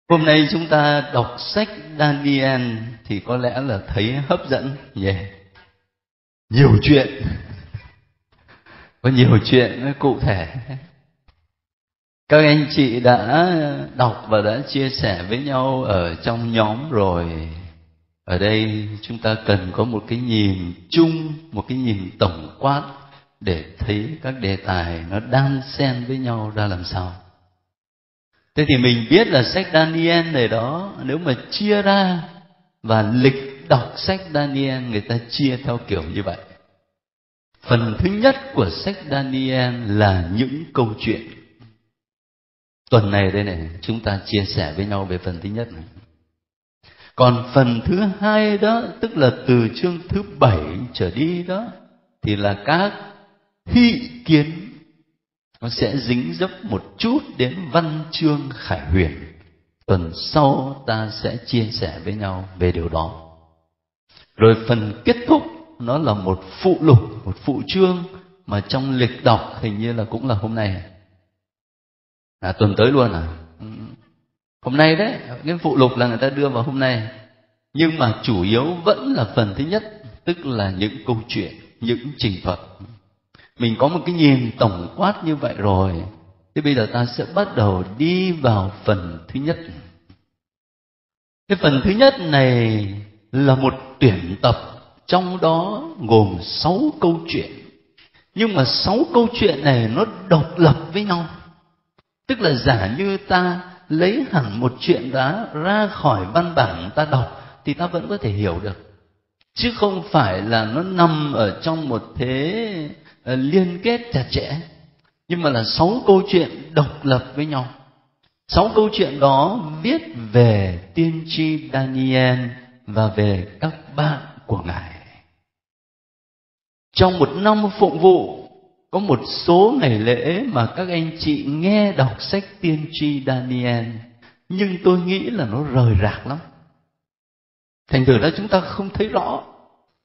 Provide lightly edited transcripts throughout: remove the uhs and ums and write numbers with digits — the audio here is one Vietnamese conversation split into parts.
Hôm nay chúng ta đọc sách Daniel thì có lẽ là thấy hấp dẫn nhỉ. Nhiều chuyện, có nhiều chuyện cụ thể. Các anh chị đã đọc và đã chia sẻ với nhau ở trong nhóm rồi. Ở đây chúng ta cần có một cái nhìn chung, một cái nhìn tổng quát để thấy các đề tài nó đan xen với nhau ra làm sao. Thế thì mình biết là sách Daniel này đó, nếu mà chia ra và lịch đọc sách Daniel người ta chia theo kiểu như vậy. Phần thứ nhất của sách Daniel là những câu chuyện. Tuần này đây này, chúng ta chia sẻ với nhau về phần thứ nhất này. Còn phần thứ hai đó, tức là từ chương thứ 7 trở đi đó, thì là các thị kiến. Nó sẽ dính dấp một chút đến văn chương khải huyền. Tuần sau ta sẽ chia sẻ với nhau về điều đó. Rồi phần kết thúc nó là một phụ lục, một phụ chương mà trong lịch đọc hình như là cũng là hôm nay. Tuần tới luôn à? Hôm nay đấy, cái phụ lục là người ta đưa vào hôm nay. Nhưng mà chủ yếu vẫn là phần thứ nhất, tức là những câu chuyện, những trình thuật. Mình có một cái nhìn tổng quát như vậy rồi. Thế bây giờ ta sẽ bắt đầu đi vào phần thứ nhất. Cái phần thứ nhất này là một tuyển tập, trong đó gồm 6 câu chuyện. Nhưng mà 6 câu chuyện này nó độc lập với nhau. Tức là giả như ta lấy hẳn một chuyện đó ra khỏi văn bản ta đọc thì ta vẫn có thể hiểu được. Chứ không phải là nó nằm ở trong một thế liên kết chặt chẽ. Nhưng mà là 6 câu chuyện độc lập với nhau. 6 câu chuyện đó viết về tiên tri Daniel và về các bạn của Ngài. Trong một năm phụng vụ, có một số ngày lễ mà các anh chị nghe đọc sách tiên tri Daniel, nhưng tôi nghĩ là nó rời rạc lắm. Thành thử ra chúng ta không thấy rõ.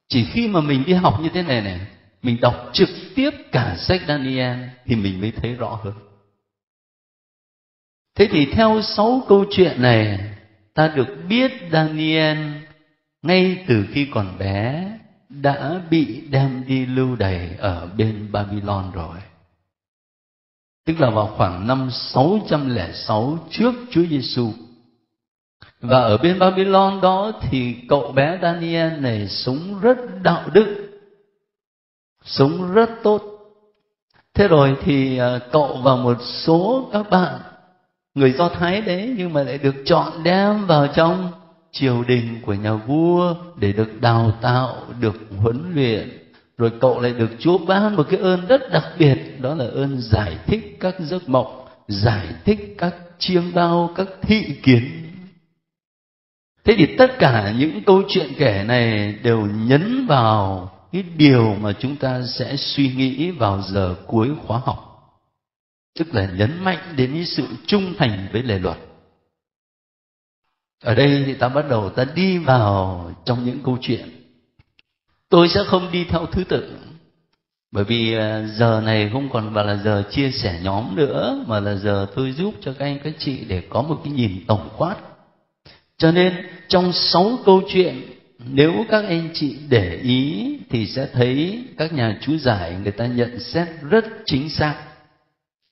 Chỉ khi mà mình đi học như thế này này, mình đọc trực tiếp cả sách Daniel thì mình mới thấy rõ hơn. Thế thì theo 6 câu chuyện này, ta được biết Daniel ngay từ khi còn bé đã bị đem đi lưu đày ở bên Babylon rồi. Tức là vào khoảng năm 606 trước Chúa Giêsu. Và ở bên Babylon đó thì cậu bé Daniel này sống rất đạo đức, sống rất tốt. Thế rồi thì cậu và một số các bạn người Do Thái đấy, nhưng mà lại được chọn đem vào trong triều đình của nhà vua để được đào tạo, được huấn luyện. Rồi cậu lại được Chúa ban một cái ơn rất đặc biệt, đó là ơn giải thích các giấc mộng, giải thích các chiêm bao, các thị kiến. Thế thì tất cả những câu chuyện kể này đều nhấn vào cái điều mà chúng ta sẽ suy nghĩ vào giờ cuối khóa học. Tức là nhấn mạnh đến cái sự trung thành với lề luật. Ở đây thì ta bắt đầu ta đi vào trong những câu chuyện. Tôi sẽ không đi theo thứ tự, bởi vì giờ này không còn là giờ chia sẻ nhóm nữa, mà là giờ tôi giúp cho các anh các chị để có một cái nhìn tổng quát. Cho nên trong 6 câu chuyện, nếu các anh chị để ý thì sẽ thấy các nhà chú giải người ta nhận xét rất chính xác.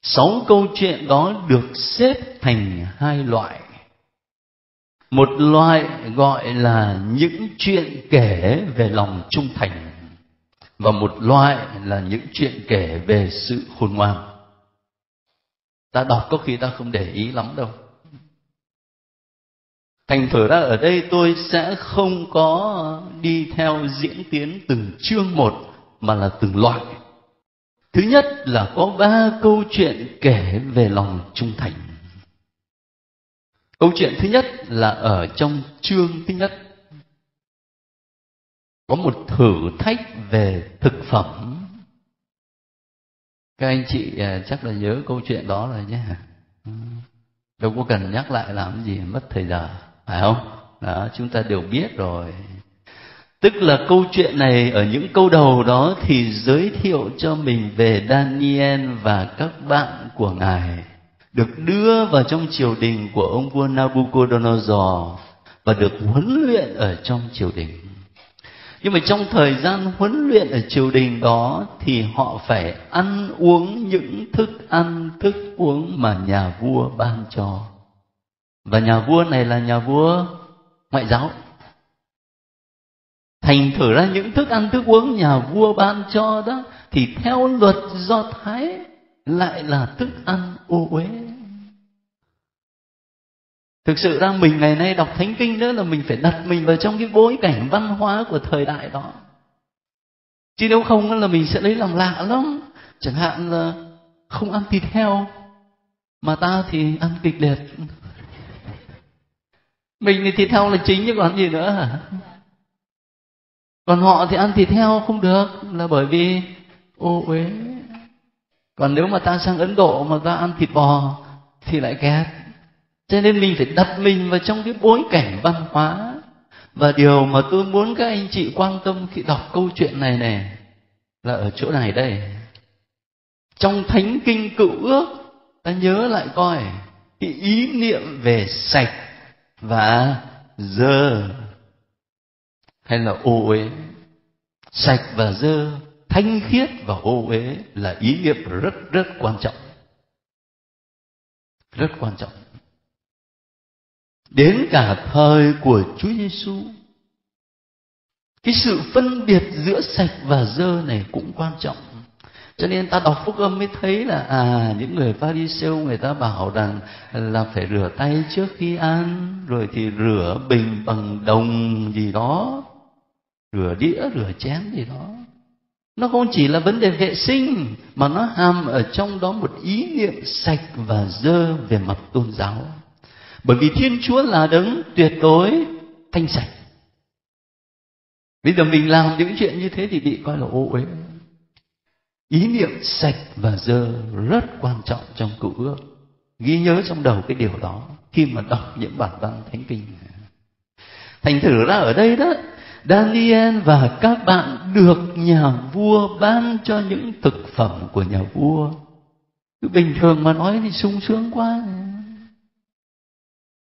6 câu chuyện đó được xếp thành 2 loại. Một loại gọi là những chuyện kể về lòng trung thành, và một loại là những chuyện kể về sự khôn ngoan. Ta đọc có khi ta không để ý lắm đâu. Thành thử ra ở đây tôi sẽ không có đi theo diễn tiến từng chương một, mà là từng loại. Thứ nhất là có 3 câu chuyện kể về lòng trung thành. Câu chuyện thứ nhất là ở trong chương thứ nhất. Có một thử thách về thực phẩm. Các anh chị chắc là nhớ câu chuyện đó rồi nhé. Đâu có cần nhắc lại làm gì, mất thời giờ, phải không? Đó, chúng ta đều biết rồi. Tức là câu chuyện này ở những câu đầu đó thì giới thiệu cho mình về Daniel và các bạn của Ngài. được đưa vào trong triều đình của ông vua Nabucodonosor và được huấn luyện ở trong triều đình. Nhưng mà trong thời gian huấn luyện ở triều đình đó thì họ phải ăn uống những thức ăn, thức uống mà nhà vua ban cho. Và nhà vua này là nhà vua ngoại giáo. Thành thử ra những thức ăn, thức uống nhà vua ban cho đó thì theo luật Do Thái lại là thức ăn ô uế. Thực sự ra mình ngày nay đọc Thánh Kinh đó là mình phải đặt mình vào trong cái bối cảnh văn hóa của thời đại đó. Chứ nếu không là mình sẽ lấy làm lạ lắm. Chẳng hạn là không ăn thịt heo, mà ta thì ăn kịch liệt. Mình thì thịt heo là chính chứ còn gì nữa hả? Còn họ thì ăn thịt heo không được là bởi vì ô uế. Còn nếu mà ta sang Ấn Độ mà ta ăn thịt bò thì lại ghét. Cho nên mình phải đặt mình vào trong cái bối cảnh văn hóa. Và điều mà tôi muốn các anh chị quan tâm khi đọc câu chuyện này này là ở chỗ này đây. Trong Thánh Kinh Cựu Ước, ta nhớ lại coi cái ý niệm về sạch và dơ hay là ô uế. Sạch và dơ, thanh khiết và ô uế là ý niệm rất rất quan trọng. Rất quan trọng. Đến cả thời của Chúa Giêsu, cái sự phân biệt giữa sạch và dơ này cũng quan trọng. Cho nên ta đọc Phúc Âm mới thấy là những người Pha-ri-sêu người ta bảo rằng là phải rửa tay trước khi ăn, rồi thì rửa bình bằng đồng gì đó, rửa đĩa, rửa chén gì đó. Nó không chỉ là vấn đề vệ sinh mà nó hàm ở trong đó một ý niệm sạch và dơ về mặt tôn giáo. Bởi vì Thiên Chúa là đấng tuyệt đối thanh sạch. Bây giờ mình làm những chuyện như thế thì bị coi là ô uế. Ý niệm sạch và dơ rất quan trọng trong Cựu Ước. Ghi nhớ trong đầu cái điều đó khi mà đọc những bản văn Thánh Kinh. Thành thử ra ở đây đó, Daniel và các bạn được nhà vua ban cho những thực phẩm của nhà vua. Bình thường mà nói thì sung sướng quá.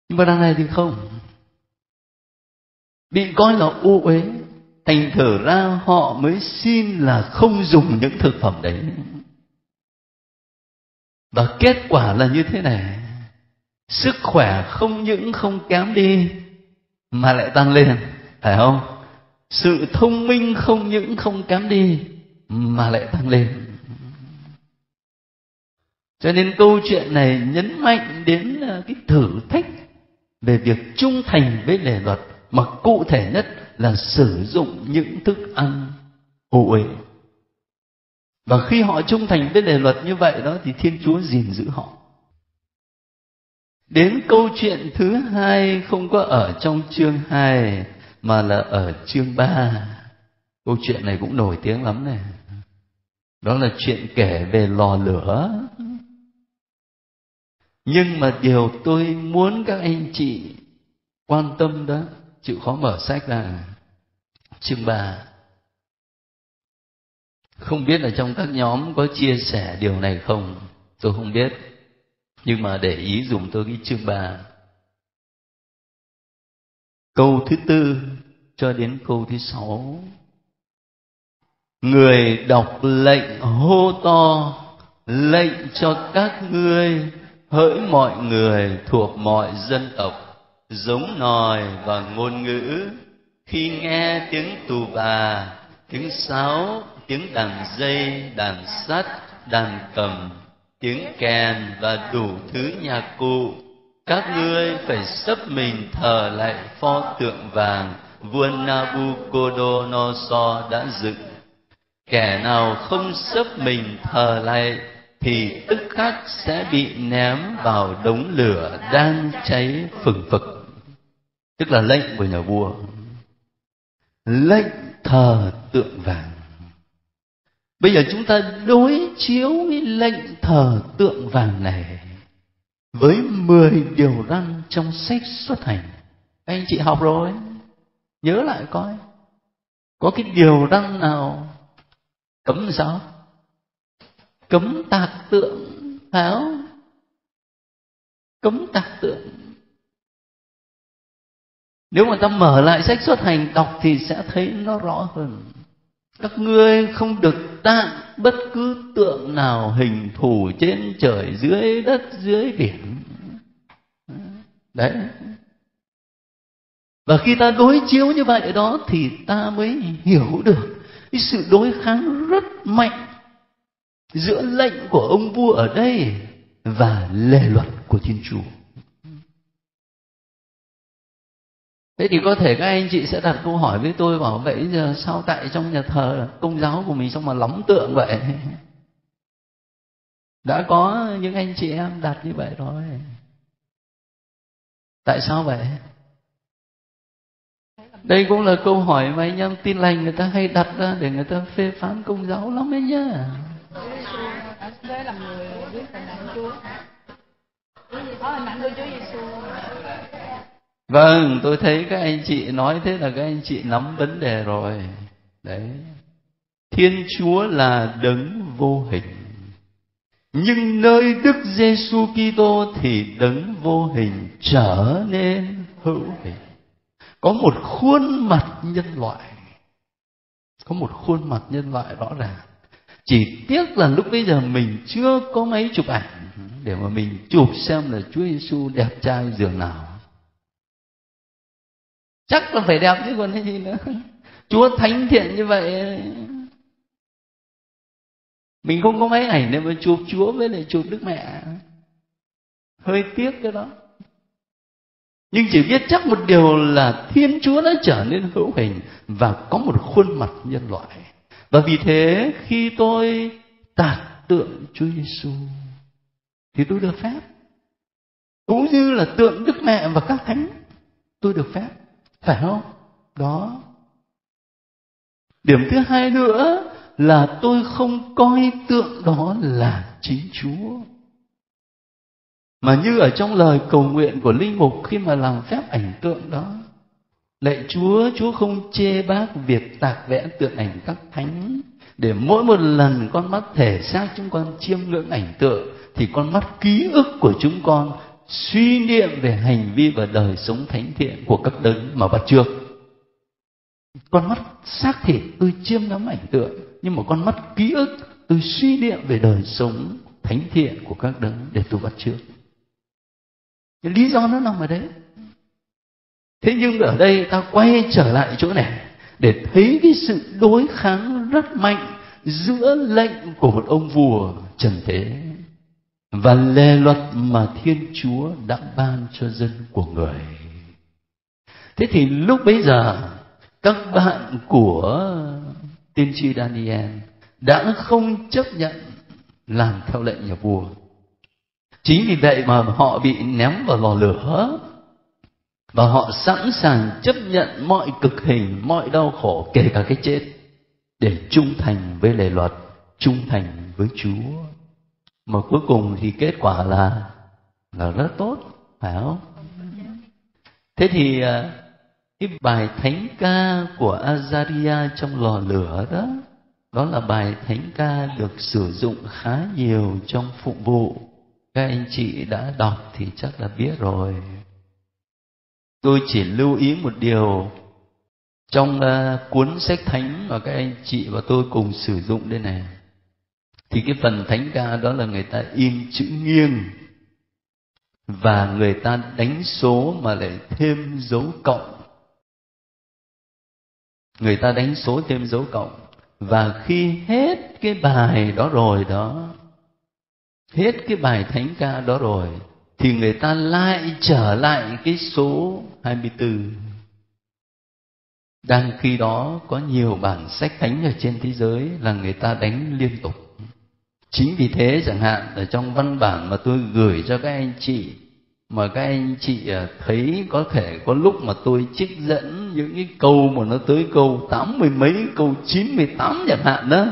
Nhưng mà đằng này thì không. Bị coi là ô uế. Thành thử ra họ mới xin là không dùng những thực phẩm đấy. Và kết quả là như thế này. Sức khỏe không những không kém đi mà lại tăng lên, phải không? Sự thông minh không những không kém đi mà lại tăng lên. Cho nên câu chuyện này nhấn mạnh đến cái thử thách về việc trung thành với lề luật, mà cụ thể nhất là sử dụng những thức ăn ô uế. Và khi họ trung thành với lề luật như vậy đó thì Thiên Chúa gìn giữ họ. Đến câu chuyện thứ hai không có ở trong chương 2 mà là ở chương 3. Câu chuyện này cũng nổi tiếng lắm này. Đó là chuyện kể về lò lửa. Nhưng mà điều tôi muốn các anh chị quan tâm đó, chịu khó mở sách ra, chương 3. Không biết là trong các nhóm có chia sẻ điều này không, tôi không biết. Nhưng mà để ý dùm tôi cái chương 3. Câu thứ 4 cho đến câu thứ 6. Người đọc lệnh hô to, lệnh cho các ngươi, hỡi mọi người thuộc mọi dân tộc, giống nòi và ngôn ngữ, khi nghe tiếng tù bà, tiếng sáo, tiếng đàn dây, đàn sắt, đàn cầm, tiếng kèn và đủ thứ nhạc cụ, các ngươi phải xấp mình thờ lại pho tượng vàng vua Nabucodonosor đã dựng. Kẻ nào không xấp mình thờ lại thì tức khắc sẽ bị ném vào đống lửa đang cháy phừng phực. Tức là lệnh của nhà vua, lệnh thờ tượng vàng. Bây giờ chúng ta đối chiếu cái lệnh thờ tượng vàng này với 10 điều răn trong sách Xuất Hành. Anh chị học rồi, nhớ lại coi, có cái điều răn nào cấm sao? Cấm tạc tượng, phải không? cấm tạc tượng. Nếu mà ta mở lại sách Xuất Hành đọc thì sẽ thấy nó rõ hơn. Các ngươi không được tạc bất cứ tượng nào hình thù trên trời, dưới đất, dưới biển. Đấy. Và khi ta đối chiếu như vậy đó thì ta mới hiểu được cái sự đối kháng rất mạnh giữa lệnh của ông vua ở đây và lề luật của Thiên Chúa. Thế thì có thể các anh chị sẽ đặt câu hỏi với tôi, bảo vậy giờ sao tại trong nhà thờ Công giáo của mình sao mà lắm tượng vậy? Đã có những anh chị em đặt như vậy rồi. Tại sao vậy? Đây cũng là câu hỏi mà anh em Tin Lành người ta hay đặt ra để người ta phê phán Công giáo lắm đấy nhá. Đây là người viết hình ảnh Chúa. Có hình ảnh của Chúa Giêsu. Vâng, tôi thấy các anh chị nói thế là các anh chị nắm vấn đề rồi. Đấy. Thiên Chúa là đấng vô hình. Nhưng nơi Đức Giêsu Kitô thì đấng vô hình trở nên hữu hình. Có một khuôn mặt nhân loại. Có một khuôn mặt nhân loại rõ ràng. Chỉ tiếc là lúc bây giờ mình chưa có máy chụp ảnh để mà mình chụp xem là Chúa Giêsu đẹp trai dường nào. Chắc là phải đẹp chứ còn cái gì nữa. Chúa thánh thiện như vậy, mình không có máy ảnh để mà chụp Chúa với lại chụp Đức Mẹ. Hơi tiếc cái đó. Nhưng chỉ biết chắc một điều là Thiên Chúa đã trở nên hữu hình và có một khuôn mặt nhân loại. Và vì thế khi tôi tạc tượng Chúa Giêsu thì tôi được phép. Cũng như là tượng Đức Mẹ và các thánh, tôi được phép. Phải không? Đó. Điểm thứ hai nữa là tôi không coi tượng đó là chính Chúa. Mà như ở trong lời cầu nguyện của linh mục khi mà làm phép ảnh tượng đó, lạy Chúa, Chúa không chê bác việc tạc vẽ tượng ảnh các thánh, để mỗi một lần con mắt thể xác chúng con chiêm ngưỡng ảnh tượng thì con mắt ký ức của chúng con suy niệm về hành vi và đời sống thánh thiện của các đấng mà bắt chước. Con mắt xác thịt tôi chiêm ngắm ảnh tượng, nhưng mà con mắt ký ức tôi suy niệm về đời sống thánh thiện của các đấng để tôi bắt chước. Cái lý do nó nằm ở đấy. Thế nhưng ở đây ta quay trở lại chỗ này để thấy cái sự đối kháng rất mạnh giữa lệnh của một ông vua trần thế và lề luật mà Thiên Chúa đã ban cho dân của người. Thế thì lúc bấy giờ các bạn của tiên tri Daniel đã không chấp nhận làm theo lệnh nhà vua. Chính vì vậy mà họ bị ném vào lò lửa và họ sẵn sàng chấp nhận mọi cực hình, mọi đau khổ, kể cả cái chết, để trung thành với lề luật, trung thành với Chúa. Mà cuối cùng thì kết quả là rất tốt, phải không? Thế thì cái bài thánh ca của Azaria trong lò lửa đó, đó là bài thánh ca được sử dụng khá nhiều trong phụng vụ. Các anh chị đã đọc thì chắc là biết rồi. Tôi chỉ lưu ý một điều trong cuốn sách thánh mà các anh chị và tôi cùng sử dụng đây này, thì cái phần thánh ca đó là người ta in chữ nghiêng và người ta đánh số mà lại thêm dấu cộng. Người ta đánh số thêm dấu cộng, và khi hết cái bài đó rồi đó, hết cái bài thánh ca đó rồi, thì người ta lại trở lại cái số 24. Đang khi đó có nhiều bản sách thánh ở trên thế giới là người ta đánh liên tục. Chính vì thế chẳng hạn ở trong văn bản mà tôi gửi cho các anh chị, mà các anh chị thấy có thể có lúc mà tôi trích dẫn những cái câu mà nó tới câu 80 mấy, câu 98 chẳng hạn đó,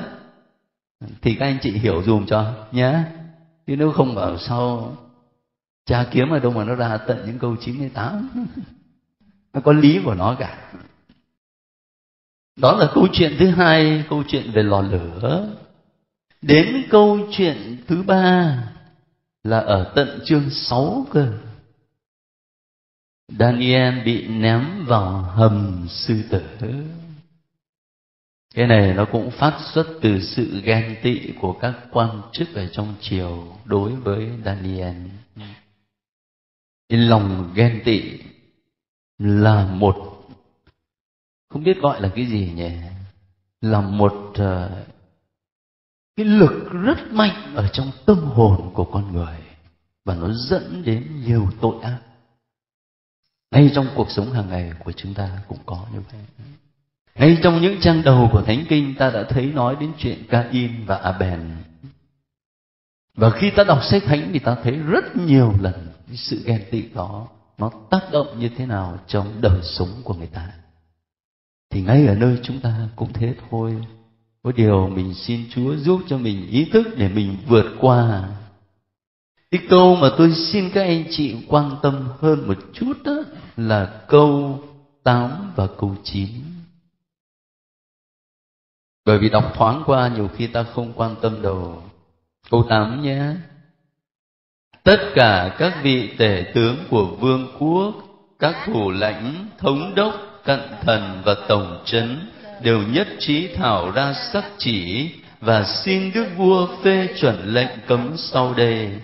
thì các anh chị hiểu dùm cho nhé. Chứ nếu không bảo sao tra kiếm ở đâu mà nó ra tận những câu 98. Nó có lý của nó cả. Đó là câu chuyện thứ hai, câu chuyện về lò lửa. Đến câu chuyện thứ ba là ở tận chương 6 cơ. Daniel bị ném vào hầm sư tử. Cái này nó cũng phát xuất từ sự ghen tị của các quan chức ở trong triều đối với Daniel. Cái lòng ghen tị là một, không biết gọi là cái gì nhỉ, là một cái lực rất mạnh ở trong tâm hồn của con người, và nó dẫn đến nhiều tội ác. Ngay trong cuộc sống hàng ngày của chúng ta cũng có như vậy. Ngay trong những trang đầu của Thánh Kinh ta đã thấy nói đến chuyện Cain và Abel. Và khi ta đọc sách Thánh thì ta thấy rất nhiều lần sự ghen tị đó nó tác động như thế nào trong đời sống của người ta. Thì ngay ở nơi chúng ta cũng thế thôi. Có điều mình xin Chúa giúp cho mình ý thức để mình vượt qua. Cái câu mà tôi xin các anh chị quan tâm hơn một chút đó là câu 8 và câu 9. Bởi vì đọc thoáng qua nhiều khi ta không quan tâm đầu. Câu 8 nhé. Tất cả các vị tể tướng của vương quốc, các thủ lãnh, thống đốc, cận thần và tổng trấn đều nhất trí thảo ra sắc chỉ và xin đức vua phê chuẩn lệnh cấm sau đây.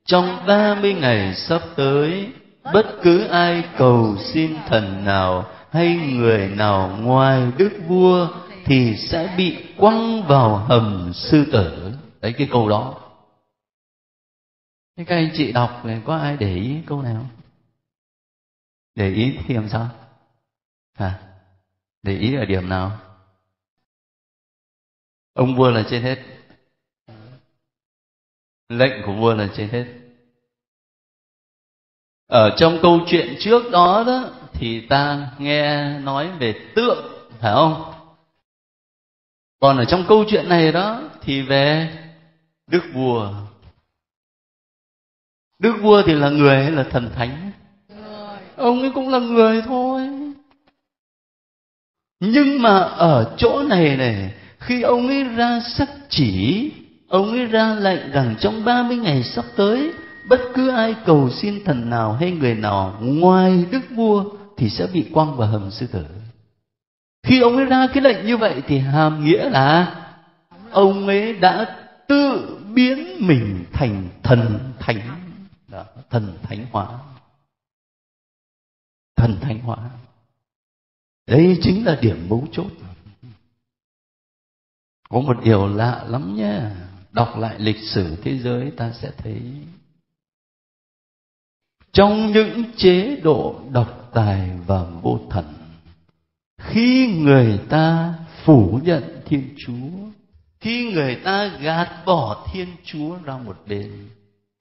Trong 30 ngày sắp tới, bất cứ ai cầu xin thần nào hay người nào ngoài đức vua thì sẽ bị quăng vào hầm sư tử. Đấy, cái câu đó. Thế các anh chị đọc này có ai để ý câu nào? Để ý thì làm sao? Để ý ở điểm nào? Ông vua là trên hết. Lệnh của vua là trên hết. Ở trong câu chuyện trước đó đó thì ta nghe nói về tượng, phải không? Còn ở trong câu chuyện này đó thì về đức vua. Đức vua thì là người hay là thần thánh? Ông ấy cũng là người thôi. Nhưng mà ở chỗ này này, khi ông ấy ra sắc chỉ, ông ấy ra lệnh rằng trong 30 ngày sắp tới, bất cứ ai cầu xin thần nào hay người nào ngoài đức vua thì sẽ bị quăng vào hầm sư tử. Khi ông ấy ra cái lệnh như vậy thì hàm nghĩa là ông ấy đã tự biến mình thành thần thánh. Đó, thần thánh hóa. Thần thánh hóa. Đây chính là điểm mấu chốt. Có một điều lạ lắm nhé. Đọc lại lịch sử thế giới ta sẽ thấy trong những chế độ độc tài và vô thần, khi người ta phủ nhận Thiên Chúa, khi người ta gạt bỏ Thiên Chúa ra một bên,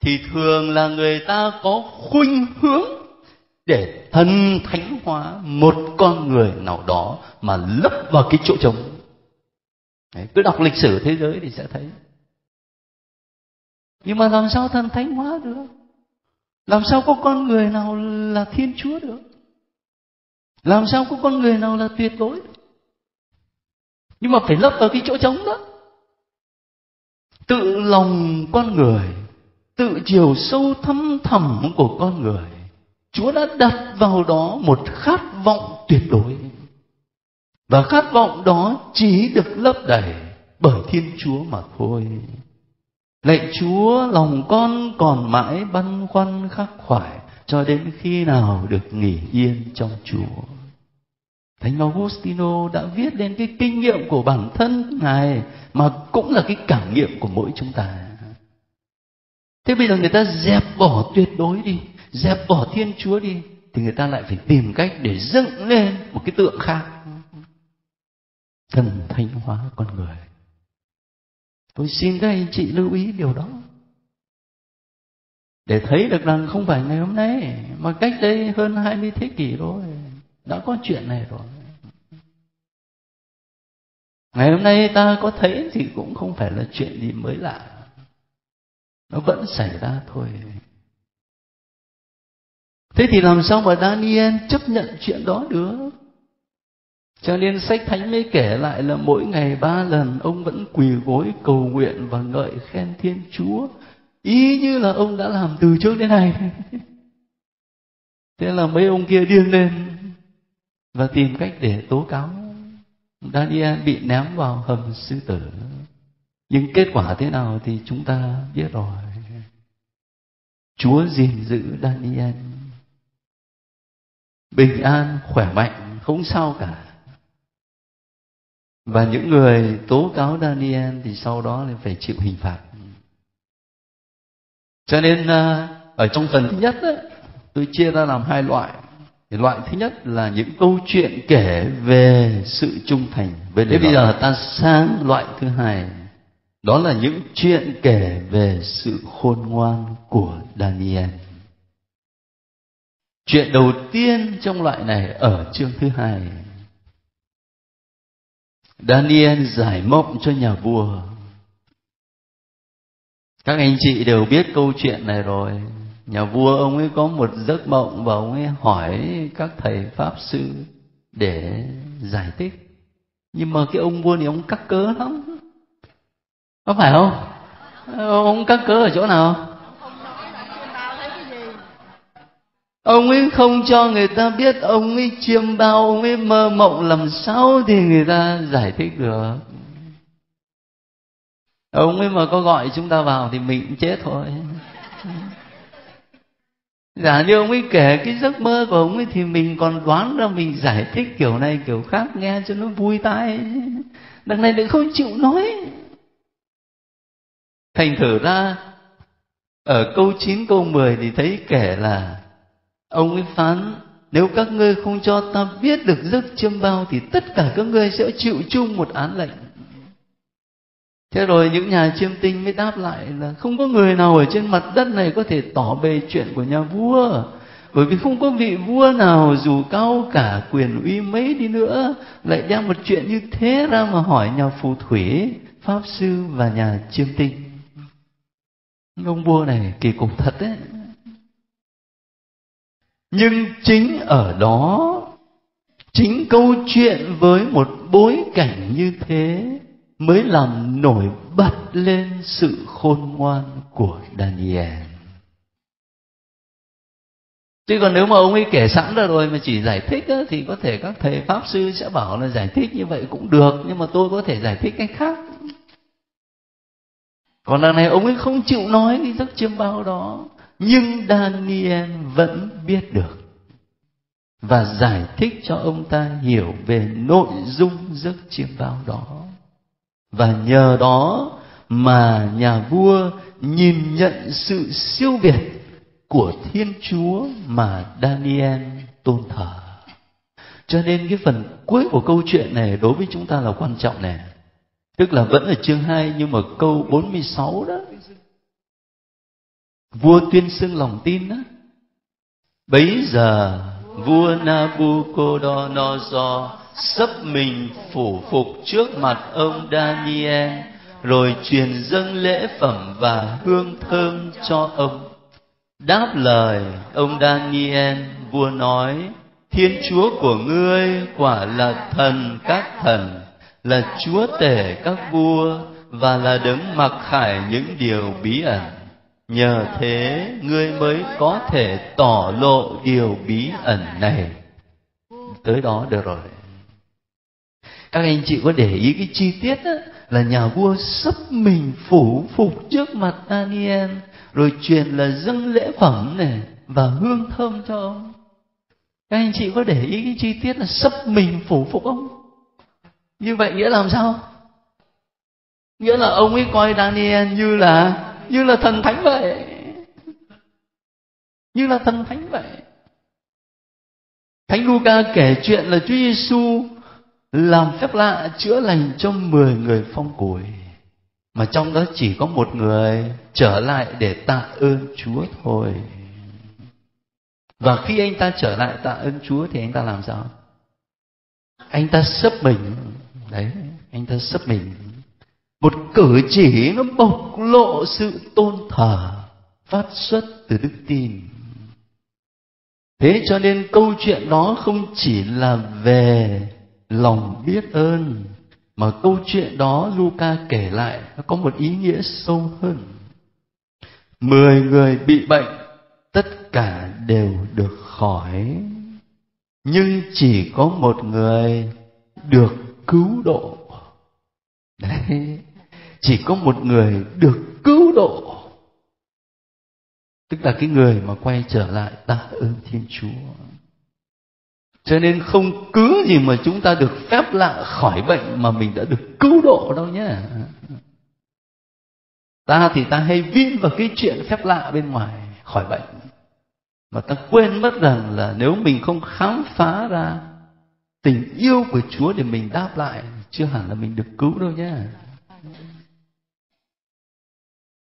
thì thường là người ta có khuynh hướng để thần thánh hóa một con người nào đó mà lấp vào cái chỗ trống. Đấy, cứ đọc lịch sử thế giới thì sẽ thấy. Nhưng mà làm sao thần thánh hóa được? Làm sao có con người nào là Thiên Chúa được? Làm sao có con người nào là tuyệt đối? Nhưng mà phải lấp vào cái chỗ trống đó. Tự lòng con người, tự chiều sâu thâm thẳm của con người, Chúa đã đặt vào đó một khát vọng tuyệt đối. Và khát vọng đó chỉ được lấp đầy bởi Thiên Chúa mà thôi. Lạy Chúa, lòng con còn mãi băn khoăn khắc khoải cho đến khi nào được nghỉ yên trong Chúa. Thánh Augustino đã viết đến cái kinh nghiệm của bản thân Ngài, mà cũng là cái cảm nghiệm của mỗi chúng ta. Thế bây giờ người ta dẹp bỏ tuyệt đối đi, dẹp bỏ Thiên Chúa đi, thì người ta lại phải tìm cách để dựng lên một cái tượng khác. Thần thánh hóa con người. Tôi xin các anh chị lưu ý điều đó, để thấy được rằng không phải ngày hôm nay, mà cách đây hơn 20 thế kỷ rồi đã có chuyện này rồi. Ngày hôm nay ta có thấy thì cũng không phải là chuyện gì mới lạ, nó vẫn xảy ra thôi. Thế thì làm sao mà Daniel chấp nhận chuyện đó được? Cho nên sách Thánh mới kể lại là mỗi ngày 3 lần ông vẫn quỳ gối cầu nguyện và ngợi khen Thiên Chúa, y như là ông đã làm từ trước đến nay. Thế là mấy ông kia điên lên và tìm cách để tố cáo. Daniel bị ném vào hầm sư tử. Nhưng kết quả thế nào thì chúng ta biết rồi. Chúa gìn giữ Daniel bình an, khỏe mạnh, không sao cả. Và những người tố cáo Daniel thì sau đó thì phải chịu hình phạt. Cho nên ở trong phần thứ nhất đó, tôi chia ra làm hai loại. Loại thứ nhất là những câu chuyện kể về sự trung thành với Thế bây giờ ta sang loại thứ hai. Đó là những chuyện kể về sự khôn ngoan của Daniel. Chuyện đầu tiên trong loại này ở chương thứ hai. Daniel giải mộng cho nhà vua. Các anh chị đều biết câu chuyện này rồi. Nhà vua ông ấy có một giấc mộng và ông ấy hỏi các thầy pháp sư để giải thích. Nhưng mà cái ông vua này ông cắt cớ lắm. Có phải không? Ông cắt cớ ở chỗ nào? Ông ấy không cho người ta biết ông ấy chiêm bao, ông ấy mơ mộng làm sao thì người ta giải thích được. Ông ấy mà có gọi chúng ta vào thì mình cũng chết thôi. Giả như ông ấy kể cái giấc mơ của ông ấy thì mình còn đoán ra, mình giải thích kiểu này kiểu khác nghe cho nó vui tai. Đằng này lại không chịu nói. Thành thử ra ở câu 9 câu 10 thì thấy kể là ông ấy phán: nếu các ngươi không cho ta biết được giấc chiêm bao thì tất cả các ngươi sẽ chịu chung một án lệnh. Thế rồi những nhà chiêm tinh mới đáp lại là không có người nào ở trên mặt đất này có thể tỏ bề chuyện của nhà vua. Bởi vì không có vị vua nào dù cao cả quyền uy mấy đi nữa lại đem một chuyện như thế ra mà hỏi nhà phù thủy, pháp sư và nhà chiêm tinh. Ông vua này kỳ cục thật đấy. Nhưng chính ở đó, chính câu chuyện với một bối cảnh như thế mới làm nổi bật lên sự khôn ngoan của Daniel. Chứ còn nếu mà ông ấy kể sẵn ra rồi mà chỉ giải thích á, thì có thể các thầy pháp sư sẽ bảo là giải thích như vậy cũng được, nhưng mà tôi có thể giải thích cách khác. Còn lần này ông ấy không chịu nói cái giấc chiêm bao đó, nhưng Daniel vẫn biết được và giải thích cho ông ta hiểu về nội dung giấc chiêm bao đó. Và nhờ đó mà nhà vua nhìn nhận sự siêu việt của Thiên Chúa mà Daniel tôn thờ. Cho nên cái phần cuối của câu chuyện này đối với chúng ta là quan trọng này. Tức là vẫn ở chương 2 nhưng mà câu 46 đó. Vua tuyên xưng lòng tin đó. Bấy giờ vua Nabucodonosor sấp mình phủ phục trước mặt ông Daniel, rồi truyền dâng lễ phẩm và hương thơm cho ông. Đáp lời ông Daniel, vua nói: Thiên Chúa của ngươi quả là thần các thần, là Chúa tể các vua, và là đấng mặc khải những điều bí ẩn. Nhờ thế ngươi mới có thể tỏ lộ điều bí ẩn này. Tới đó được rồi. Các anh chị có để ý cái chi tiết đó, là nhà vua sấp mình phủ phục trước mặt Daniel, rồi truyền là dâng lễ phẩm này và hương thơm cho ông. Các anh chị có để ý cái chi tiết là sấp mình phủ phục ông? Như vậy nghĩa là làm sao? Nghĩa là ông ấy coi Daniel như là thần thánh vậy. Như là thần thánh vậy. Thánh Luca kể chuyện là Chúa Giêsu làm phép lạ chữa lành cho 10 người phong cùi, mà trong đó chỉ có một người trở lại để tạ ơn Chúa thôi. Và khi anh ta trở lại tạ ơn Chúa thì anh ta làm sao? Anh ta sấp mình. Đấy, anh ta sấp mình. Một cử chỉ nó bộc lộ sự tôn thờ phát xuất từ đức tin. Thế cho nên câu chuyện đó không chỉ là về lòng biết ơn, mà câu chuyện đó Luca kể lại nó có một ý nghĩa sâu hơn. 10 người bị bệnh, tất cả đều được khỏi, nhưng chỉ có một người được cứu độ. Đấy, chỉ có một người được cứu độ, tức là cái người mà quay trở lại tạ ơn Thiên Chúa. Cho nên không cứ gì mà chúng ta được phép lạ khỏi bệnh mà mình đã được cứu độ đâu nhé. Ta thì ta hay vin vào cái chuyện phép lạ bên ngoài khỏi bệnh, mà ta quên mất rằng là nếu mình không khám phá ra tình yêu của Chúa để mình đáp lại, chưa hẳn là mình được cứu đâu nhé.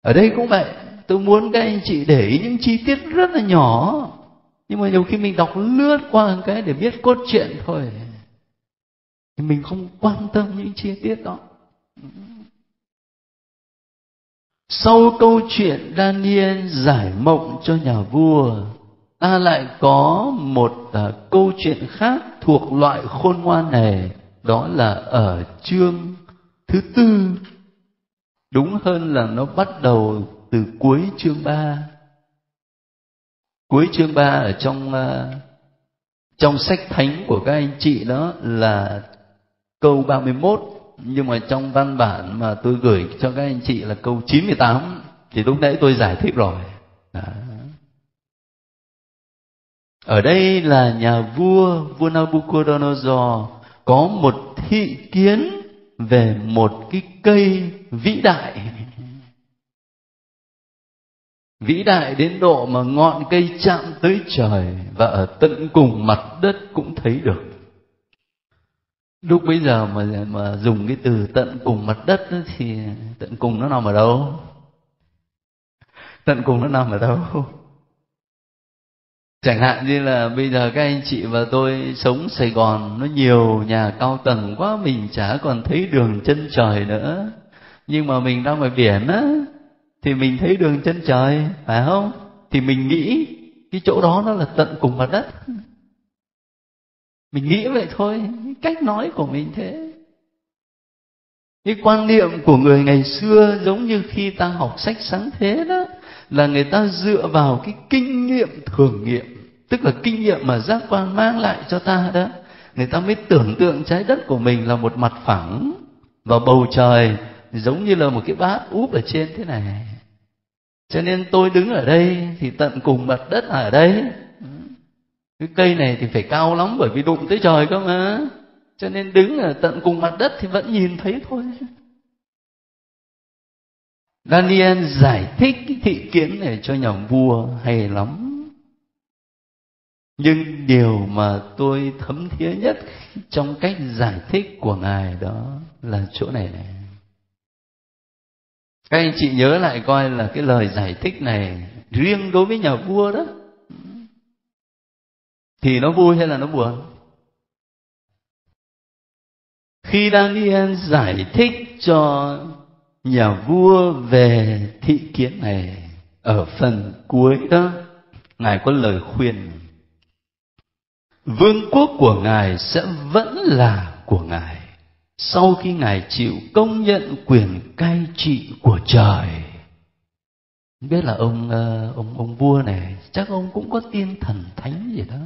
Ở đây cũng vậy, tôi muốn các anh chị để ý những chi tiết rất là nhỏ, nhưng mà nhiều khi mình đọc lướt qua cái để biết cốt truyện thôi, thì mình không quan tâm những chi tiết đó. Sau câu chuyện Daniel giải mộng cho nhà vua, ta lại có một câu chuyện khác thuộc loại khôn ngoan này, đó là ở chương thứ 4. Đúng hơn là nó bắt đầu từ cuối chương 3. Cuối chương 3 ở trong sách thánh của các anh chị đó là câu 31, nhưng mà trong văn bản mà tôi gửi cho các anh chị là câu 98, thì lúc nãy tôi giải thích rồi. Đó. Ở đây là nhà vua Nabucodonosor có một thị kiến về một cái cây vĩ đại. Vĩ đại đến độ mà ngọn cây chạm tới trời, và ở tận cùng mặt đất cũng thấy được. Lúc bấy giờ mà dùng cái từ tận cùng mặt đất đó, thì tận cùng nó nằm ở đâu? Tận cùng nó nằm ở đâu? Chẳng hạn như là bây giờ các anh chị và tôi sống Sài Gòn, nó nhiều nhà cao tầng quá, mình chả còn thấy đường chân trời nữa. Nhưng mà mình ra ngoài biển á, thì mình thấy đường chân trời, phải không? Thì mình nghĩ cái chỗ đó nó là tận cùng mặt đất. Mình nghĩ vậy thôi, cách nói của mình thế. Cái quan niệm của người ngày xưa giống như khi ta học sách Sáng Thế đó, là người ta dựa vào cái kinh nghiệm thường nghiệm, tức là kinh nghiệm mà giác quan mang lại cho ta đó. Người ta mới tưởng tượng trái đất của mình là một mặt phẳng, và bầu trời giống như là một cái bát úp ở trên thế này. Cho nên tôi đứng ở đây thì tận cùng mặt đất là ở đây. Cái cây này thì phải cao lắm, bởi vì đụng tới trời cơ mà. Cho nên đứng ở tận cùng mặt đất thì vẫn nhìn thấy thôi. Daniel giải thích cái thị kiến này cho nhà vua hay lắm. Nhưng điều mà tôi thấm thía nhất trong cách giải thích của Ngài đó là chỗ này này. Các anh chị nhớ lại coi là cái lời giải thích này riêng đối với nhà vua đó, thì nó vui hay là nó buồn? Khi Daniel giải thích cho nhà vua về thị kiến này, ở phần cuối đó, Ngài có lời khuyên: vương quốc của Ngài sẽ vẫn là của Ngài sau khi Ngài chịu công nhận quyền cai trị của trời. Biết là ông vua này chắc ông cũng có tiên thần thánh gì đó,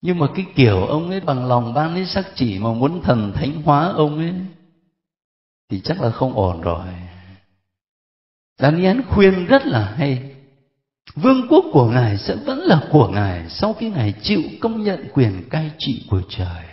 nhưng mà cái kiểu ông ấy bằng lòng ban ấy sắc chỉ mà muốn thần thánh hóa ông ấy thì chắc là không ổn rồi. Daniel khuyên rất là hay: vương quốc của Ngài sẽ vẫn là của Ngài sau khi Ngài chịu công nhận quyền cai trị của trời.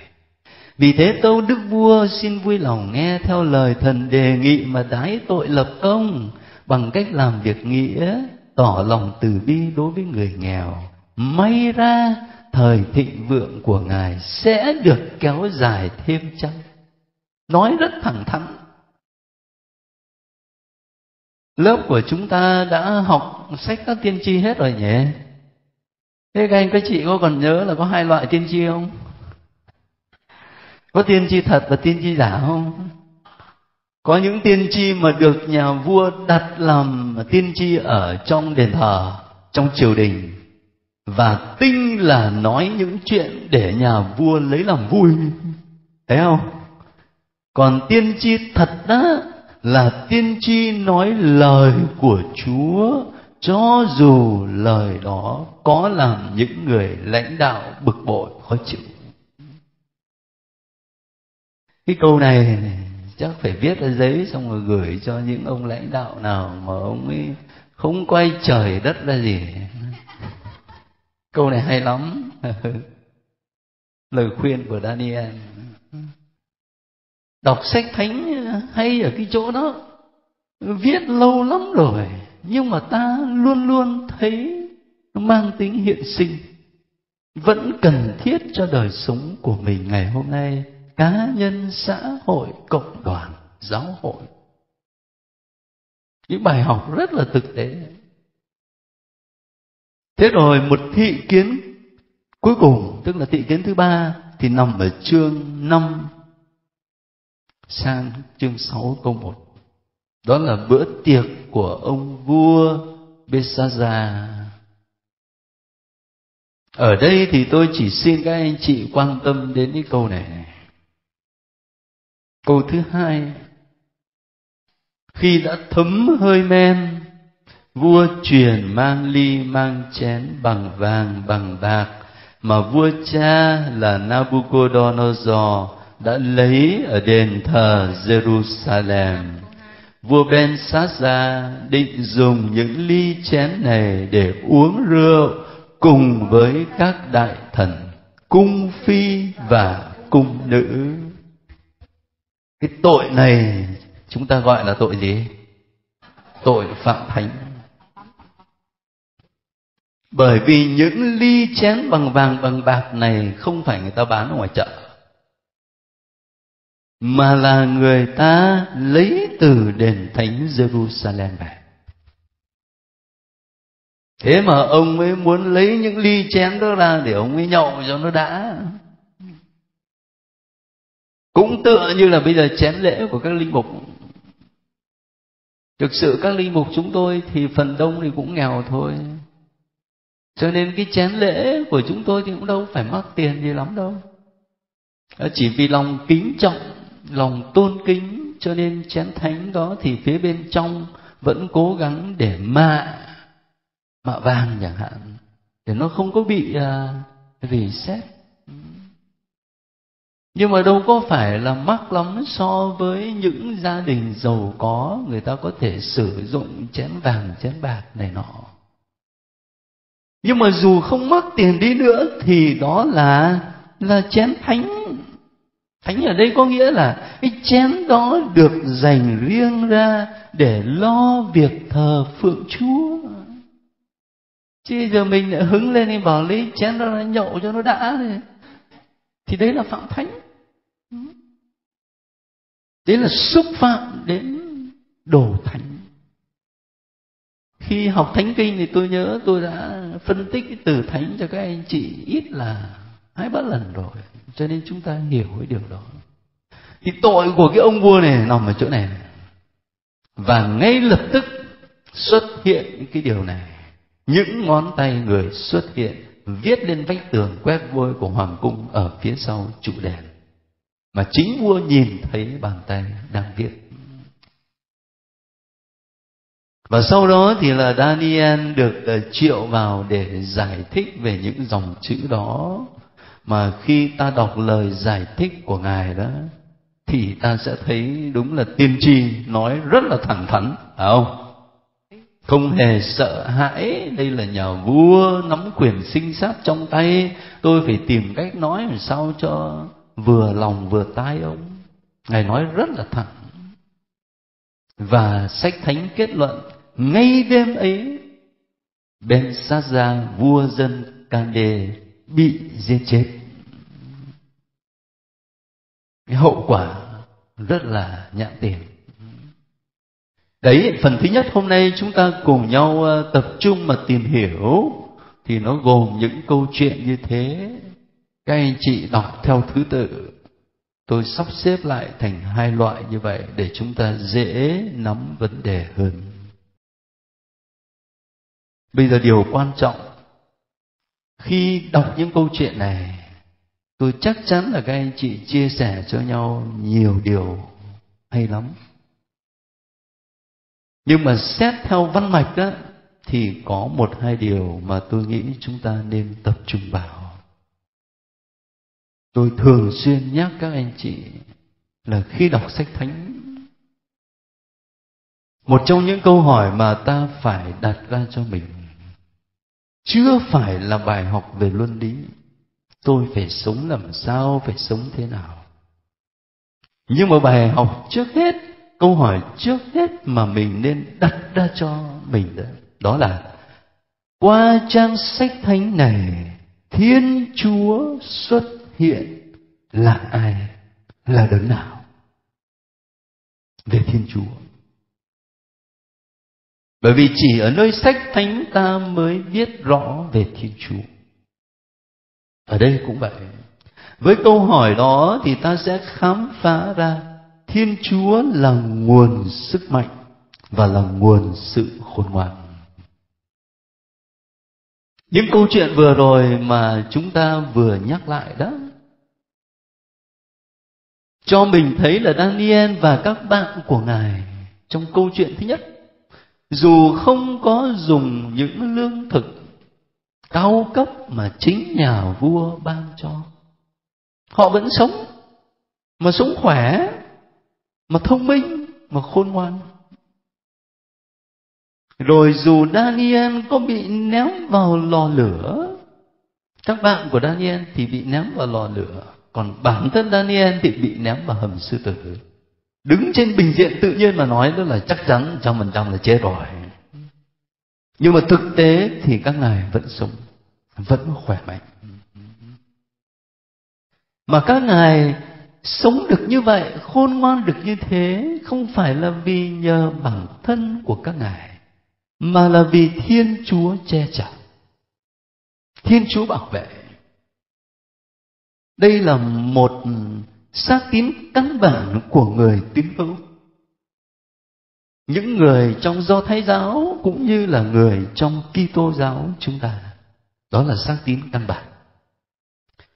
Vì thế tâu đức vua xin vui lòng nghe theo lời thần đề nghị mà đái tội lập công, bằng cách làm việc nghĩa, tỏ lòng từ bi đối với người nghèo. May ra thời thịnh vượng của Ngài sẽ được kéo dài thêm chăng? Nói rất thẳng thắn. Lớp của chúng ta đã học sách các tiên tri hết rồi nhỉ? Thế các anh các chị có còn nhớ là có 2 loại tiên tri không? Có tiên tri thật và tiên tri giả không? Có những tiên tri mà được nhà vua đặt làm tiên tri ở trong đền thờ, trong triều đình, và tinh là nói những chuyện để nhà vua lấy làm vui, thấy không? Còn tiên tri thật đó là tiên tri nói lời của Chúa, cho dù lời đó có làm những người lãnh đạo bực bội khó chịu. Cái câu này chắc phải viết ở giấy xong rồi gửi cho những ông lãnh đạo nào mà ông ấy không quay trời đất ra gì. Câu này hay lắm. Lời khuyên của Daniel. Đọc sách thánh hay ở cái chỗ đó, viết lâu lắm rồi nhưng mà ta luôn luôn thấy nó mang tính hiện sinh, vẫn cần thiết cho đời sống của mình ngày hôm nay, cá nhân, xã hội, cộng đoàn, giáo hội. Những bài học rất là thực tế. Thế rồi một thị kiến cuối cùng, tức là thị kiến thứ ba, thì nằm ở chương 5 sang chương 6 câu 1. Đó là bữa tiệc của ông vua Belshazzar. Ở đây thì tôi chỉ xin các anh chị quan tâm đến cái câu này. Câu thứ hai: khi đã thấm hơi men, vua truyền mang ly mang chén bằng vàng bằng bạc mà vua cha là Nabucodonosor đã lấy ở đền thờ Jerusalem. Vua Belshazzar định dùng những ly chén này để uống rượu cùng với các đại thần, cung phi và cung nữ. Cái tội này chúng ta gọi là tội gì? Tội phạm thánh. Bởi vì những ly chén bằng vàng bằng bạc này không phải người ta bán ở ngoài chợ, mà là người ta lấy từ đền thánh Jerusalem về. Thế mà ông ấy muốn lấy những ly chén đó ra để ông ấy nhậu cho nó đã. Cũng tựa như là bây giờ chén lễ của các linh mục. Thực sự các linh mục chúng tôi thì phần đông thì cũng nghèo thôi, cho nên cái chén lễ của chúng tôi thì cũng đâu phải mắc tiền gì lắm đâu. Chỉ vì lòng kính trọng, lòng tôn kính, cho nên chén thánh đó thì phía bên trong vẫn cố gắng để mạ vàng chẳng hạn, để nó không có bị rỉ sét. Nhưng mà đâu có phải là mắc lắm so với những gia đình giàu có, người ta có thể sử dụng chén vàng, chén bạc này nọ. Nhưng mà dù không mắc tiền đi nữa thì đó là chén thánh. Thánh ở đây có nghĩa là cái chén đó được dành riêng ra để lo việc thờ phượng Chúa. Chứ giờ mình lại hứng lên đi bảo lấy chén đó là nhậu cho nó đã, thì đấy là phạm thánh. Đấy là xúc phạm đến đồ thánh. Khi học thánh kinh thì tôi nhớ tôi đã phân tích cái từ thánh cho các anh chị ít là 2-3 lần rồi, cho nên chúng ta hiểu cái điều đó. Thì tội của cái ông vua này nằm ở chỗ này. Và ngay lập tức xuất hiện cái điều này. Những ngón tay người xuất hiện, viết lên vách tường quét vôi của hoàng cung ở phía sau trụ đèn, mà chính vua nhìn thấy bàn tay đang viết. Và sau đó thì là Daniel được triệu vào để giải thích về những dòng chữ đó. Mà khi ta đọc lời giải thích của Ngài đó thì ta sẽ thấy đúng là tiên tri nói rất là thẳng thắn, phải không? Không hề sợ hãi, đây là nhà vua nắm quyền sinh sát trong tay, tôi phải tìm cách nói làm sao cho vừa lòng vừa tai ông. Ngài nói rất là thẳng. Và sách thánh kết luận ngay đêm ấy Belshazzar vua dân Cande bị giết chết. Cái hậu quả rất là nhãn tiền. Đấy, phần thứ nhất hôm nay chúng ta cùng nhau tập trung mà tìm hiểu, thì nó gồm những câu chuyện như thế. Các anh chị đọc theo thứ tự. Tôi sắp xếp lại thành 2 loại như vậy để chúng ta dễ nắm vấn đề hơn. Bây giờ điều quan trọng, khi đọc những câu chuyện này, tôi chắc chắn là các anh chị chia sẻ cho nhau nhiều điều hay lắm. Nhưng mà xét theo văn mạch đó, thì có một hai điều mà tôi nghĩ chúng ta nên tập trung vào. Tôi thường xuyên nhắc các anh chị là khi đọc sách thánh, một trong những câu hỏi mà ta phải đặt ra cho mình chưa phải là bài học về luân lý, tôi phải sống làm sao, phải sống thế nào. Nhưng mà bài học trước hết, câu hỏi trước hết mà mình nên đặt ra cho mình đó là qua trang sách thánh này, Thiên Chúa xuất hiện là ai, là đấng nào? Về Thiên Chúa. Bởi vì chỉ ở nơi sách thánh ta mới viết rõ về Thiên Chúa. Ở đây cũng vậy. Với câu hỏi đó thì ta sẽ khám phá ra Thiên Chúa là nguồn sức mạnh và là nguồn sự khôn ngoan. Những câu chuyện vừa rồi mà chúng ta vừa nhắc lại đó, cho mình thấy là Daniel và các bạn của Ngài trong câu chuyện thứ nhất, dù không có dùng những lương thực cao cấp mà chính nhà vua ban cho, họ vẫn sống, mà sống khỏe, mà thông minh, mà khôn ngoan. Rồi dù Daniel có bị ném vào lò lửa, các bạn của Daniel thì bị ném vào lò lửa, còn bản thân Daniel thì bị ném vào hầm sư tử. Đứng trên bình diện tự nhiên mà nói đó là chắc chắn 100% là chết rồi. Nhưng mà thực tế thì các ngài vẫn sống, vẫn khỏe mạnh. Mà các ngài sống được như vậy, khôn ngoan được như thế, không phải là vì nhờ bản thân của các ngài, mà là vì Thiên Chúa che chở, Thiên Chúa bảo vệ. Đây là một xác tín căn bản của người tín hữu. Những người trong Do Thái giáo cũng như là người trong Kitô giáo chúng ta, đó là xác tín căn bản.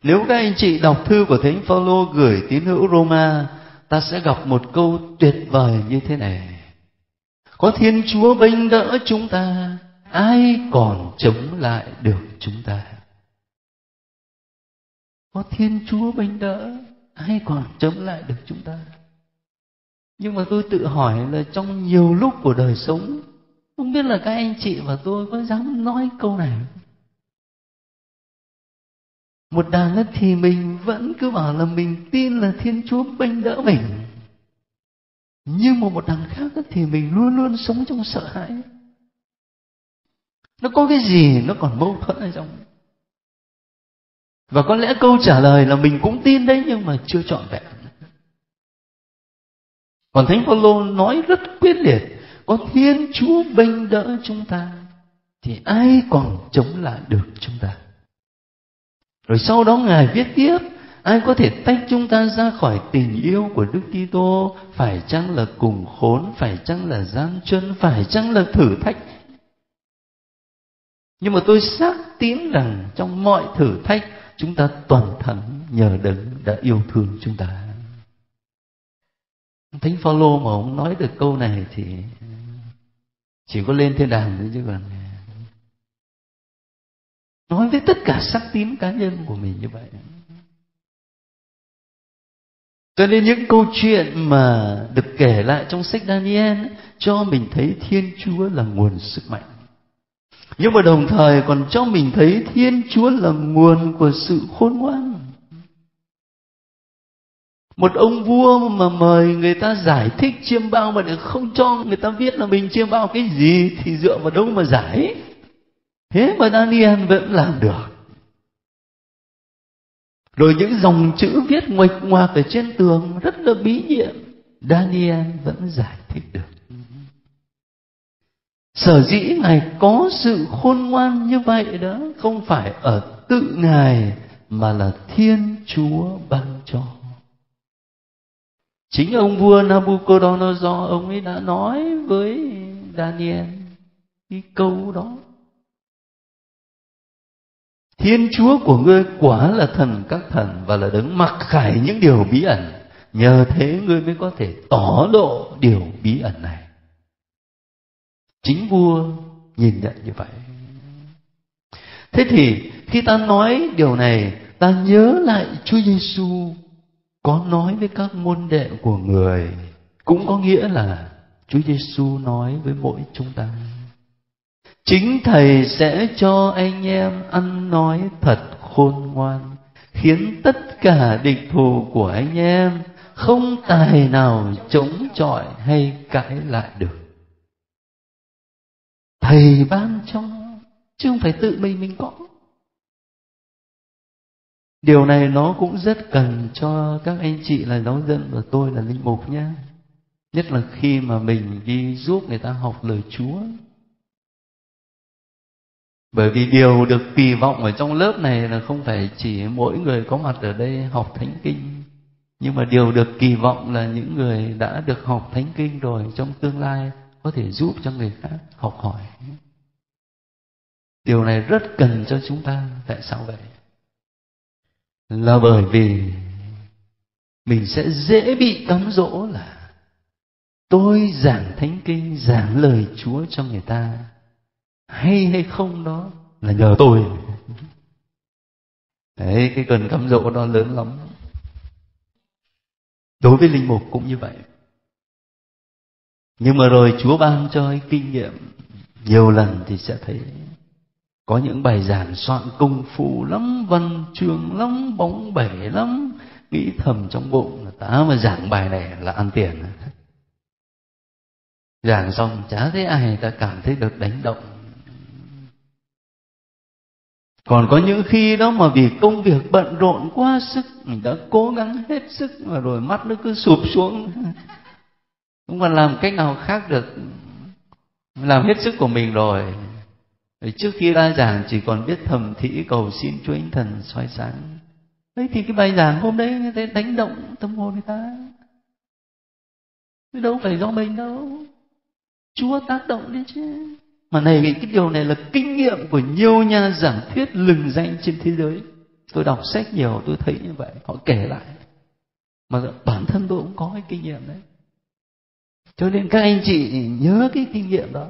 Nếu các anh chị đọc thư của Thánh Phaolô gửi tín hữu Roma, ta sẽ gặp một câu tuyệt vời như thế này: có Thiên Chúa bênh đỡ chúng ta, ai còn chống lại được chúng ta? Có Thiên Chúa bênh đỡ, ai còn chống lại được chúng ta? Nhưng mà tôi tự hỏi là trong nhiều lúc của đời sống, không biết là các anh chị và tôi có dám nói câu này không? Một đằng thì mình vẫn cứ bảo là mình tin là Thiên Chúa bênh đỡ mình, nhưng mà một đằng khác thì mình luôn luôn sống trong sợ hãi. Nó có cái gì nó còn mâu thuẫn ở trong. Và có lẽ câu trả lời là mình cũng tin đấy, nhưng mà chưa trọn vẹn. Còn Thánh Phaolô nói rất quyết liệt: có Thiên Chúa bênh đỡ chúng ta, thì ai còn chống lại được chúng ta? Rồi sau đó Ngài viết tiếp: ai có thể tách chúng ta ra khỏi tình yêu của Đức Kitô? Phải chăng là cùng khốn? Phải chăng là gian truân? Phải chăng là thử thách? Nhưng mà tôi xác tín rằng trong mọi thử thách, chúng ta toàn thắng nhờ Đấng đã yêu thương chúng ta. Thánh Phaolô mà ông nói được câu này thì chỉ có lên thiên đàng thôi, chứ còn nói với tất cả xác tín cá nhân của mình như vậy. Cho nên những câu chuyện mà được kể lại trong sách Daniel cho mình thấy Thiên Chúa là nguồn sức mạnh, nhưng mà đồng thời còn cho mình thấy Thiên Chúa là nguồn của sự khôn ngoan. Một ông vua mà mời người ta giải thích chiêm bao mà lại không cho người ta biết là mình chiêm bao cái gì thì dựa vào đâu mà giải. Thế mà Daniel vẫn làm được. Rồi những dòng chữ viết nguệch ngoạc ở trên tường rất là bí nhiệm, Daniel vẫn giải thích được. Sở dĩ Ngài có sự khôn ngoan như vậy đó, không phải ở tự Ngài, mà là Thiên Chúa ban cho. Chính ông vua Nabucodonosor, ông ấy đã nói với Daniel cái câu đó: Thiên Chúa của ngươi quả là thần các thần và là đấng mặc khải những điều bí ẩn. Nhờ thế ngươi mới có thể tỏ lộ điều bí ẩn này. Chính vua nhìn nhận như vậy. Thế thì khi ta nói điều này, ta nhớ lại Chúa Giêsu có nói với các môn đệ của người, cũng có nghĩa là Chúa Giêsu nói với mỗi chúng ta. Chính Thầy sẽ cho anh em ăn nói thật khôn ngoan, khiến tất cả địch thù của anh em không tài nào chống chọi hay cãi lại được. Thầy ban cho, chứ không phải tự mình có. Điều này nó cũng rất cần cho các anh chị là giáo dân và tôi là linh mục nhé. Nhất là khi mà mình đi giúp người ta học lời Chúa. Bởi vì điều được kỳ vọng ở trong lớp này là không phải chỉ mỗi người có mặt ở đây học Thánh Kinh, nhưng mà điều được kỳ vọng là những người đã được học Thánh Kinh rồi trong tương lai có thể giúp cho người khác học hỏi. Điều này rất cần cho chúng ta. Tại sao vậy? Là bởi vì mình sẽ dễ bị cám dỗ là tôi giảng Thánh Kinh, giảng lời Chúa cho người ta, hay không đó là nhờ tôi. Đấy, cái cơn cám dỗ đó lớn lắm. Đối với linh mục cũng như vậy. Nhưng mà rồi Chúa ban cho cái kinh nghiệm nhiều lần thì sẽ thấy có những bài giảng soạn công phu lắm, văn chương lắm, bóng bẩy lắm, nghĩ thầm trong bụng là ta mà giảng bài này là ăn tiền. Giảng xong chả thấy ai ta cảm thấy được đánh động. Còn có những khi đó mà vì công việc bận rộn quá sức, mình đã cố gắng hết sức mà rồi mắt nó cứ sụp xuống, không còn làm cách nào khác được, làm hết sức của mình rồi. Trước khi ra giảng chỉ còn biết thầm thỉ cầu xin Chúa Thánh Thần soi sáng. Đấy thì cái bài giảng hôm đấy người ta đánh động tâm hồn người ta, chứ đâu phải do mình đâu, Chúa tác động đấy chứ. Mà này, cái điều này là kinh nghiệm của nhiều nhà giảng thuyết lừng danh trên thế giới. Tôi đọc sách nhiều tôi thấy như vậy, họ kể lại. Mà bản thân tôi cũng có cái kinh nghiệm đấy. Cho nên các anh chị nhớ cái kinh nghiệm đó.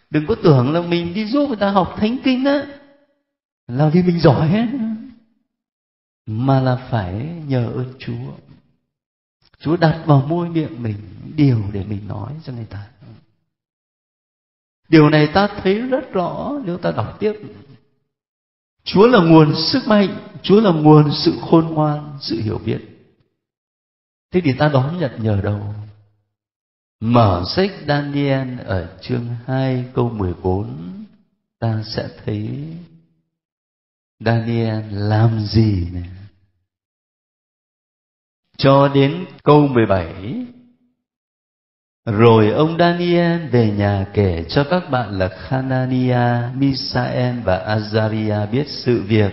Đừng có tưởng là mình đi giúp người ta học Thánh Kinh á là vì mình giỏi hết, mà là phải nhờ ơn Chúa. Chúa đặt vào môi miệng mình điều để mình nói cho người ta. Điều này ta thấy rất rõ nếu ta đọc tiếp. Chúa là nguồn sức mạnh, Chúa là nguồn sự khôn ngoan, sự hiểu biết. Thế thì ta đón nhận nhờ đâu? Mở sách Daniel ở chương 2 câu 14, ta sẽ thấy Daniel làm gì này. Cho đến câu 17, rồi ông Daniel về nhà kể cho các bạn là Hanania, Misael và Azariah biết sự việc,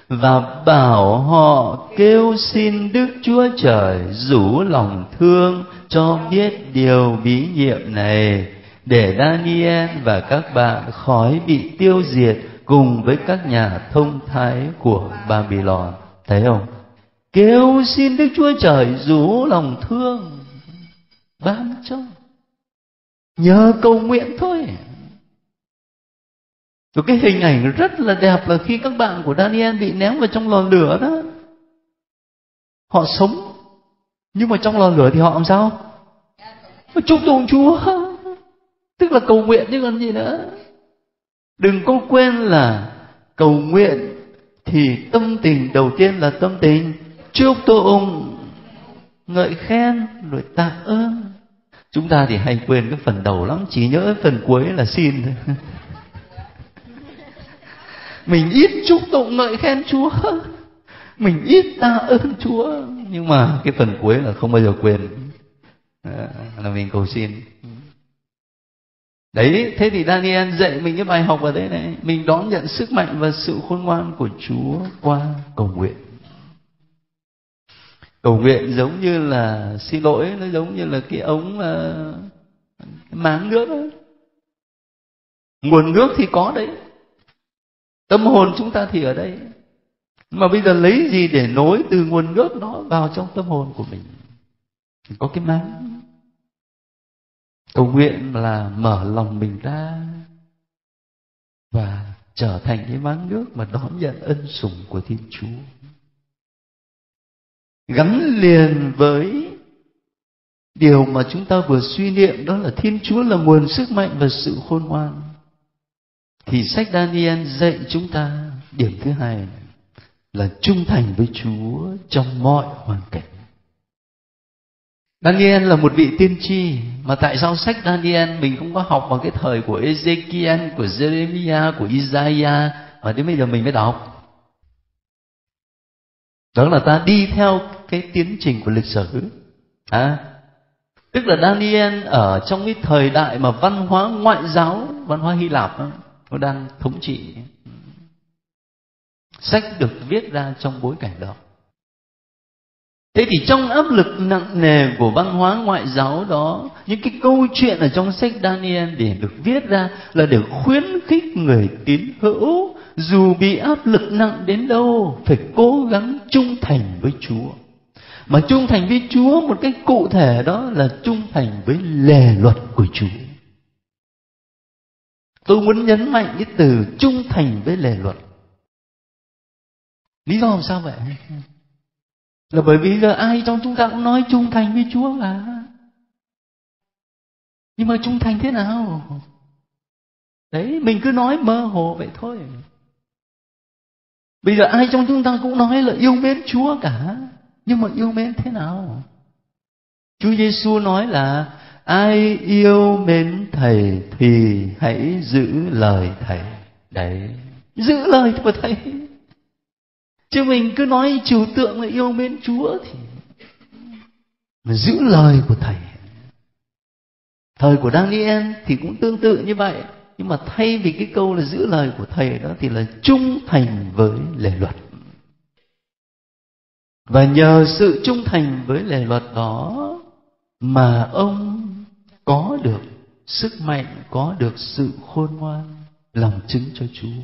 và bảo họ kêu xin Đức Chúa Trời rủ lòng thương cho biết điều bí nhiệm này, để Daniel và các bạn khỏi bị tiêu diệt cùng với các nhà thông thái của Babylon. Thấy không? Kêu xin Đức Chúa Trời rủ lòng thương ban cho, nhờ cầu nguyện thôi. Rồi cái hình ảnh rất là đẹp là khi các bạn của Daniel bị ném vào trong lò lửa đó, họ sống, nhưng mà trong lò lửa thì họ làm sao? Chúc tụng Chúa, tức là cầu nguyện chứ còn gì nữa. Đừng có quên là cầu nguyện thì tâm tình đầu tiên là tâm tình chúc tụng, ngợi khen, rồi tạ ơn. Chúng ta thì hay quên cái phần đầu lắm, chỉ nhớ phần cuối là xin thôi. Mình ít chúc tụng ngợi khen Chúa, mình ít tạ ơn Chúa, nhưng mà cái phần cuối là không bao giờ quên, là mình cầu xin. Đấy, thế thì Daniel dạy mình cái bài học ở đây này, mình đón nhận sức mạnh và sự khôn ngoan của Chúa qua cầu nguyện. Cầu nguyện giống như là, xin lỗi, nó giống như là cái ống, cái máng nước đó. Nguồn nước thì có đấy, tâm hồn chúng ta thì ở đây, mà bây giờ lấy gì để nối từ nguồn nước đó vào trong tâm hồn của mình? Có cái máng. Cầu nguyện là mở lòng mình ra và trở thành cái váng nước mà đón nhận ân sủng của Thiên Chúa. Gắn liền với điều mà chúng ta vừa suy niệm, đó là Thiên Chúa là nguồn sức mạnh và sự khôn ngoan, thì sách Daniel dạy chúng ta điểm thứ hai là trung thành với Chúa trong mọi hoàn cảnh. Daniel là một vị tiên tri, mà tại sao sách Daniel mình không có học vào cái thời của Ezekiel, của Jeremiah, của Isaiah mà đến bây giờ mình mới đọc? Đó là ta đi theo cái tiến trình của lịch sử. Tức là Daniel ở trong cái thời đại mà văn hóa ngoại giáo, văn hóa Hy Lạp nó đang thống trị. Sách được viết ra trong bối cảnh đó. Thế thì trong áp lực nặng nề của văn hóa ngoại giáo đó, những cái câu chuyện ở trong sách Daniel để được viết ra là để khuyến khích người tín hữu, dù bị áp lực nặng đến đâu, phải cố gắng trung thành với Chúa. Mà trung thành với Chúa một cách cụ thể đó là trung thành với lề luật của Chúa. Tôi muốn nhấn mạnh cái từ trung thành với lề luật. Lý do làm sao vậy? Là bởi vì giờ ai trong chúng ta cũng nói trung thành với Chúa cả. Nhưng mà trung thành thế nào? Đấy, mình cứ nói mơ hồ vậy thôi. Bây giờ ai trong chúng ta cũng nói là yêu mến Chúa cả. Nhưng mà yêu mến thế nào? Chúa Giêsu nói là ai yêu mến Thầy thì hãy giữ lời Thầy. Đấy, giữ lời của Thầy. Chứ mình cứ nói trừu tượng là yêu mến Chúa thì mà giữ lời của Thầy. Thời của Daniel thì cũng tương tự như vậy. Nhưng mà thay vì cái câu là giữ lời của Thầy đó thì là trung thành với lề luật. Và nhờ sự trung thành với lề luật đó mà ông có được sức mạnh, có được sự khôn ngoan, làm chứng cho Chúa.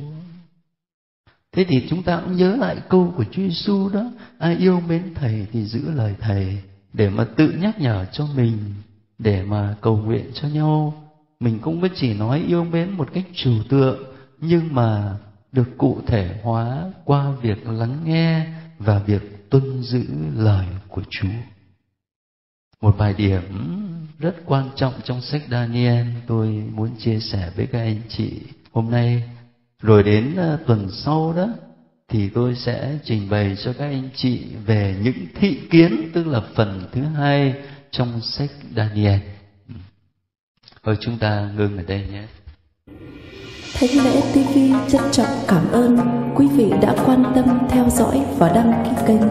Thế thì chúng ta cũng nhớ lại câu của Chúa Giêsu đó, ai yêu mến Thầy thì giữ lời Thầy, để mà tự nhắc nhở cho mình, để mà cầu nguyện cho nhau. Mình cũng mới chỉ nói yêu mến một cách trừu tượng, nhưng mà được cụ thể hóa qua việc lắng nghe và việc tuân giữ lời của Chúa. Một vài điểm rất quan trọng trong sách Daniel tôi muốn chia sẻ với các anh chị hôm nay. Rồi đến tuần sau đó thì tôi sẽ trình bày cho các anh chị về những thị kiến, tức là phần thứ hai trong sách Daniel. Thôi chúng ta ngưng ở đây nhé. Thánh Lễ TV trân trọng cảm ơn quý vị đã quan tâm theo dõi và đăng ký kênh.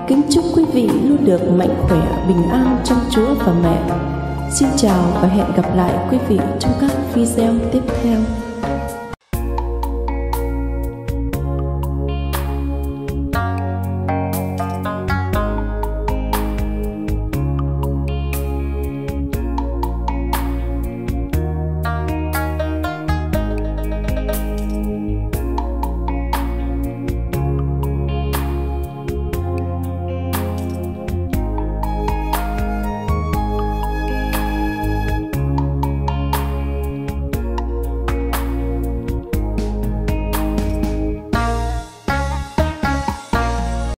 Kính chúc quý vị luôn được mạnh khỏe, bình an trong Chúa và Mẹ. Xin chào và hẹn gặp lại quý vị trong các video tiếp theo.